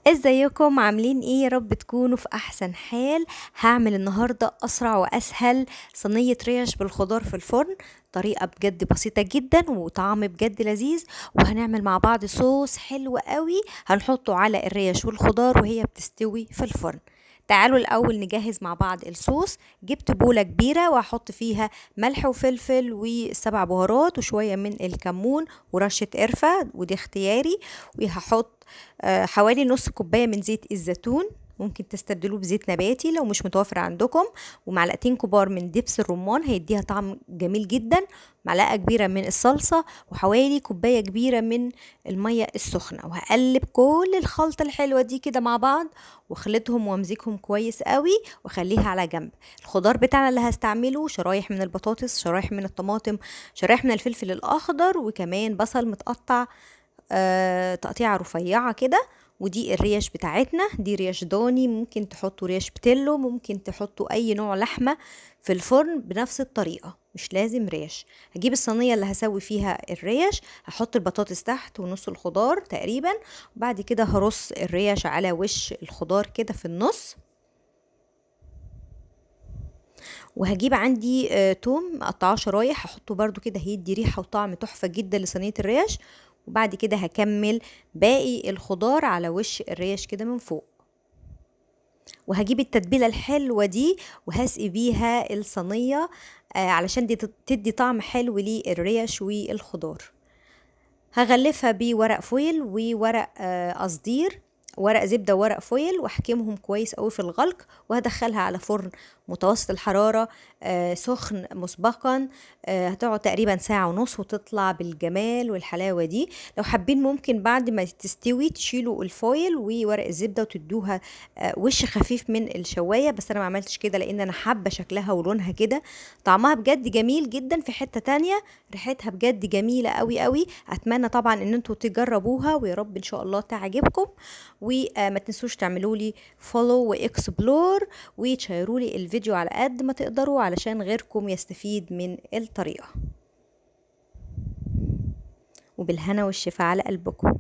ازيكم عاملين ايه؟ يا رب تكونوا في احسن حال. هعمل النهارده اسرع واسهل صينيه ريش بالخضار في الفرن. طريقه بجد بسيطه جدا وطعم بجد لذيذ. وهنعمل مع بعض صوص حلو قوي هنحطه على الريش والخضار وهي بتستوي في الفرن. تعالوا الاول نجهز مع بعض الصوص. جبت بوله كبيره وهحط فيها ملح وفلفل وسبع بهارات وشويه من الكمون ورشه قرفه ودي اختياري. وهحط حوالي نص كوباية من زيت الزيتون، ممكن تستبدلوه بزيت نباتي لو مش متوفر عندكم. ومعلقتين كبار من دبس الرمان هيديها طعم جميل جدا. معلقة كبيرة من الصلصة وحوالي كوباية كبيرة من المية السخنة. وهقلب كل الخلطة الحلوة دي كده مع بعض واخلطهم وامزجهم كويس قوي واخليها على جنب. الخضار بتاعنا اللي هستعمله شرايح من البطاطس، شرايح من الطماطم، شرايح من الفلفل الأخضر، وكمان بصل متقطع تقطيعة رفيعة كده. ودي الريش بتاعتنا، دي ريش ضاني، ممكن تحطوا ريش بتلو، ممكن تحطوا اي نوع لحمة في الفرن بنفس الطريقة، مش لازم ريش. هجيب الصينية اللي هسوي فيها الريش، هحط البطاطس تحت ونص الخضار تقريبا، وبعد كده هرص الريش على وش الخضار كده في النص. وهجيب عندي توم مقطعاه شرايح هحطه برضو كده هيدي ريحة وطعم تحفة جدا لصينية الريش. وبعد كده هكمل باقي الخضار على وش الريش كده من فوق. وهجيب التتبيلة الحلوة دي وهسقي بيها الصينية علشان دي تدي طعم حلو للريش والخضار. هغلفها بورق فويل وورق قصدير، ورق زبدة وورق فويل، واحكمهم كويس قوي في الغلق. وهدخلها على فرن متوسط الحرارة سخن مسبقا. هتقعد تقريبا ساعة ونص وتطلع بالجمال والحلاوة دي. لو حابين ممكن بعد ما تستوي تشيلوا الفويل وورق الزبدة وتدوها وش خفيف من الشواية، بس انا ما عملتش كده لان انا حابة شكلها ولونها كده. طعمها بجد جميل جدا في حتة تانية، ريحتها بجد جميلة قوي قوي. اتمنى طبعا ان انتوا تجربوها ويا رب ان شاء الله تعجبكم. وما تنسوش تعملوا لي فولو واكسبلور وتشيروا لي الفيديو على قد ما تقدروا علشان غيركم يستفيد من الطريقة. وبالهنا والشفاء على قلبكم.